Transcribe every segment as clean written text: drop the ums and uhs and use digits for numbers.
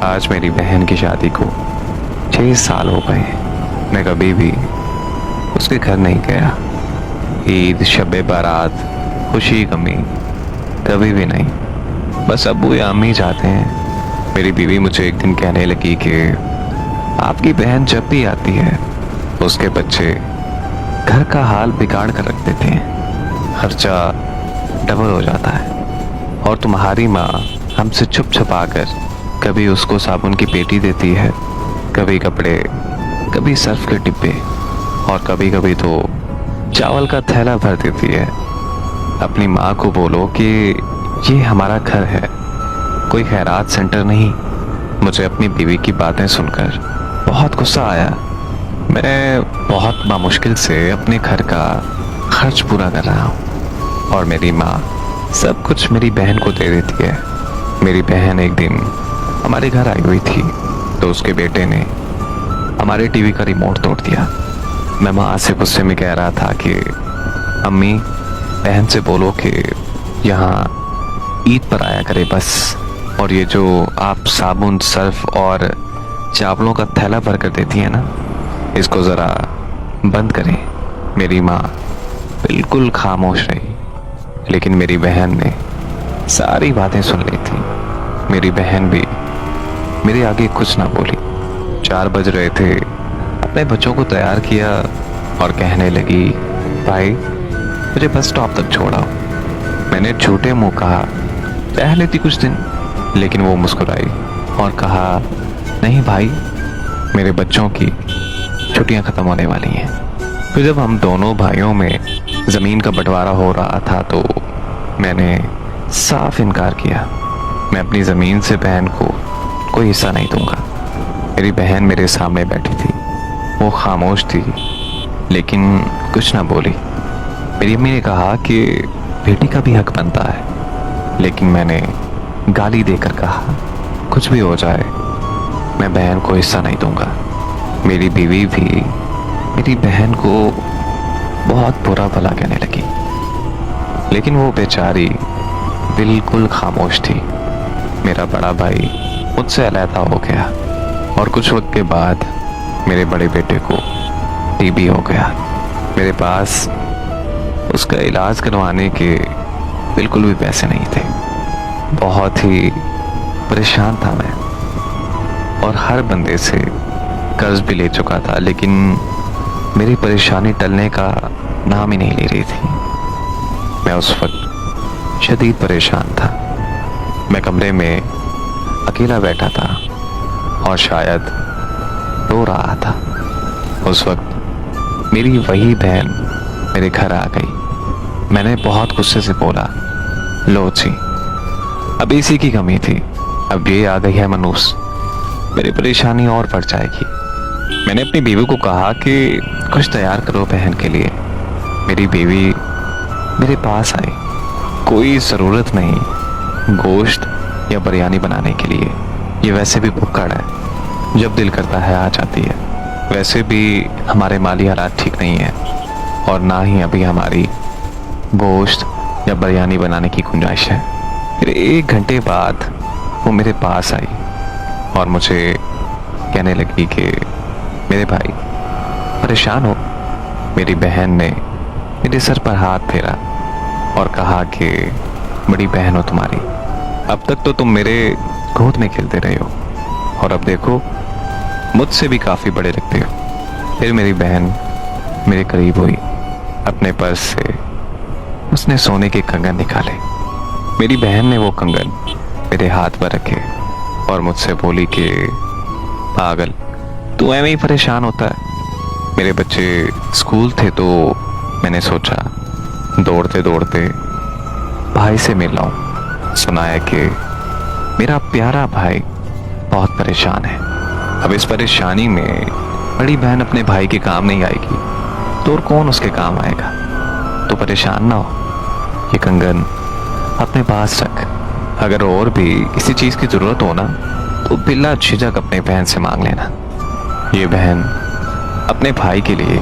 आज मेरी बहन की शादी को 6 साल हो गए हैं। मैं कभी भी उसके घर नहीं गया। ईद, शब बारात, खुशी गमी कभी भी नहीं। बस अब्बू या अम्मी जाते हैं। मेरी बीवी मुझे एक दिन कहने लगी कि आपकी बहन जब भी आती है उसके बच्चे घर का हाल बिगाड़ कर रख देते हैं, खर्चा डबल हो जाता है। और तुम्हारी माँ हमसे छुप छुपा कर कभी उसको साबुन की पेटी देती है, कभी कपड़े, कभी सर्फ के डिब्बे और कभी कभी तो चावल का थैला भर देती है। अपनी माँ को बोलो कि ये हमारा घर है, कोई खैरात सेंटर नहीं। मुझे अपनी बीवी की बातें सुनकर बहुत गुस्सा आया। मैं बहुत नामुश्किल से अपने घर का खर्च पूरा कर रहा हूँ और मेरी माँ सब कुछ मेरी बहन को दे देती है। मेरी बहन एक दिन हमारे घर आई हुई थी तो उसके बेटे ने हमारे टीवी का रिमोट तोड़ दिया। मैं माँ से गुस्से में कह रहा था कि अम्मी, बहन से बोलो कि यहाँ ईद पर आया करे बस, और ये जो आप साबुन, सर्फ और चावलों का थैला भर कर देती है ना, इसको ज़रा बंद करें। मेरी माँ बिल्कुल खामोश रही, लेकिन मेरी बहन ने सारी बातें सुन ली थी। मेरी बहन भी मेरे आगे कुछ ना बोली। 4 बज रहे थे, अपने बच्चों को तैयार किया और कहने लगी, भाई मुझे बस स्टॉप तक छोड़ाओ। मैंने झूठे मुंह कहा, रह लेती कुछ दिन, लेकिन वो मुस्कुराई और कहा, नहीं भाई, मेरे बच्चों की छुट्टियां ख़त्म होने वाली हैं। फिर जब हम दोनों भाइयों में ज़मीन का बंटवारा हो रहा था तो मैंने साफ इनकार किया। मैं अपनी ज़मीन से बहन को कोई हिस्सा नहीं दूंगा। मेरी बहन मेरे सामने बैठी थी, वो खामोश थी लेकिन कुछ ना बोली। मेरी अम्मी ने कहा कि बेटी का भी हक बनता है, लेकिन मैंने गाली देकर कहा, कुछ भी हो जाए मैं बहन को हिस्सा नहीं दूंगा। मेरी बीवी भी मेरी बहन को बहुत बुरा भला कहने लगी, लेकिन वो बेचारी बिल्कुल खामोश थी। मेरा बड़ा भाई मुझसे अलहदा हो गया और कुछ वक्त के बाद मेरे बड़े बेटे को टीबी हो गया। मेरे पास उसका इलाज करवाने के बिल्कुल भी पैसे नहीं थे। बहुत ही परेशान था मैं और हर बंदे से कर्ज भी ले चुका था, लेकिन मेरी परेशानी टलने का नाम ही नहीं ले रही थी। मैं उस वक्त शदीद परेशान था। मैं कमरे में अकेला बैठा था और शायद रो रहा था। उस वक्त मेरी वही बहन मेरे घर आ गई। मैंने बहुत गुस्से से बोला, लो जी, अब इसी की कमी थी, अब ये आ गई है मनूस, मेरी परेशानी और बढ़ जाएगी। मैंने अपनी बीवी को कहा कि कुछ तैयार करो बहन के लिए। मेरी बीवी मेरे पास आई, कोई ज़रूरत नहीं गोश्त या बिरयानी बनाने के लिए, ये वैसे भी भुक्कड़ है, जब दिल करता है आ जाती है। वैसे भी हमारे माली हालात ठीक नहीं है और ना ही अभी हमारी गोश्त या बिरयानी बनाने की गुंजाइश है। फिर 1 घंटे बाद वो मेरे पास आई और मुझे कहने लगी कि मेरे भाई परेशान हो। मेरी बहन ने मेरे सर पर हाथ फेरा और कहा कि बड़ी बहन हो तुम्हारी, अब तक तो तुम मेरे गोद में खेलते रहे हो और अब देखो मुझसे भी काफ़ी बड़े लगते हो। फिर मेरी बहन मेरे करीब हुई, अपने पर्स से उसने सोने के कंगन निकाले। मेरी बहन ने वो कंगन मेरे हाथ पर रखे और मुझसे बोली कि पागल, तू ऐਵੇਂ ही परेशान होता है। मेरे बच्चे स्कूल थे तो मैंने सोचा दौड़ते दौड़ते भाई से मिल लाऊं। सुना है कि मेरा प्यारा भाई बहुत परेशान है। अब इस परेशानी में बड़ी बहन अपने भाई के काम नहीं आएगी तो और कौन उसके काम आएगा। तो परेशान ना हो, ये कंगन अपने पास रख, अगर और भी किसी चीज़ की ज़रूरत हो ना तो बिला झिझक अपने बहन से मांग लेना। ये बहन अपने भाई के लिए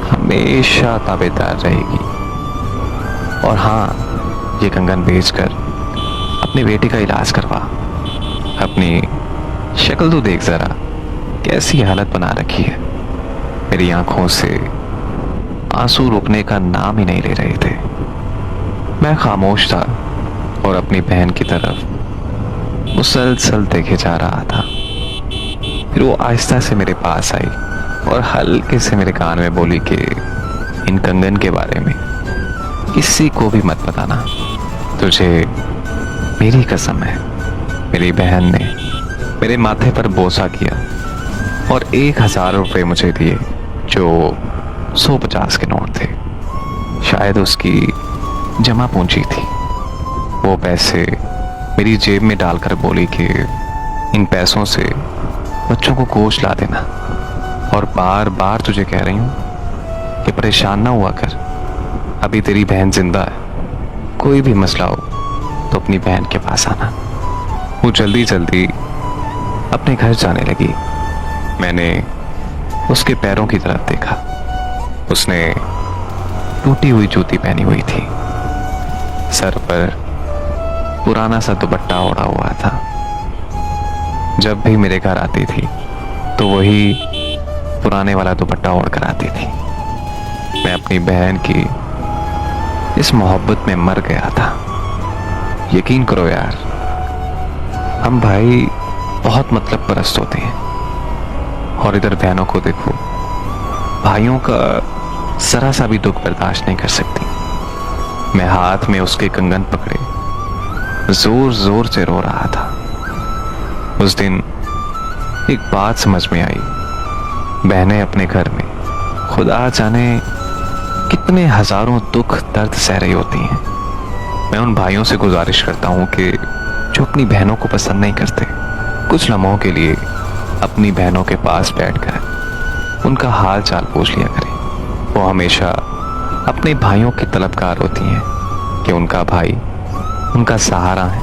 हमेशा ताबेदार रहेगी। और हाँ, ये कंगन बेचकर अपने बेटे का इलाज करवा। अपनी शक्ल तो देख जरा, कैसी हालत बना रखी है। मेरी आंखों से आंसू रुकने का नाम ही नहीं ले रहे थे। मैं खामोश था और अपनी बहन की तरफ मुसलसल देखे जा रहा था। फिर वो आहिस्ता से मेरे पास आई और हल्के से मेरे कान में बोली कि इन कंगन के बारे में किसी को भी मत बताना। तुझे मेरी कसम है। मेरी बहन ने मेरे माथे पर बोसा किया और 1000 रुपये मुझे दिए, जो 150 के नोट थे। शायद उसकी जमा पूंजी थी। वो पैसे मेरी जेब में डालकर बोली कि इन पैसों से बच्चों को गोश्त ला देना, और बार बार तुझे कह रही हूं कि परेशान ना हुआ कर। अभी तेरी बहन जिंदा है। कोई भी मसला हो तो अपनी बहन के पास आना। वो जल्दी जल्दी अपने घर जाने लगी। मैंने उसके पैरों की तरफ देखा। उसने टूटी हुई जूती पहनी हुई थी। सर पर पुराना सा दुपट्टा ओढ़ा हुआ था। जब भी मेरे घर आती थी तो वही पुराने वाला दुपट्टा ओढ़ कर आती थी। मैं अपनी बहन की इस मोहब्बत में मर गया था। यकीन करो यार, हम भाई बहुत मतलब परस्त होते हैं। और इधर बहनों को देखो, भाइयों का जरा सा भी दुख बर्दाश्त नहीं कर सकती। मैं हाथ में उसके कंगन पकड़े जोर जोर से रो रहा था। उस दिन एक बात समझ में आई। बहनें अपने घर में खुदा जाने कितने हजारों दुख दर्द सह रही होती हैं। मैं उन भाइयों से गुजारिश करता हूं कि जो अपनी बहनों को पसंद नहीं करते, कुछ लम्हों के लिए अपनी बहनों के पास बैठकर उनका हाल चाल पूछ लिया करें। वो हमेशा अपने भाइयों की तलबगार होती हैं कि उनका भाई उनका सहारा है,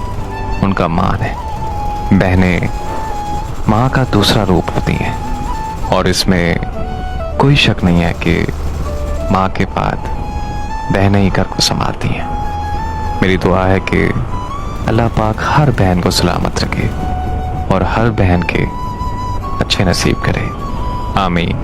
उनका मान है। बहनें माँ का दूसरा रूप होती हैं, और इसमें कोई शक नहीं है कि माँ के बाद बहनें ही घर को संभालती हैं। मेरी दुआ है कि अल्लाह पाक हर बहन को सलामत रखे और हर बहन के अच्छे नसीब करे। आमीन।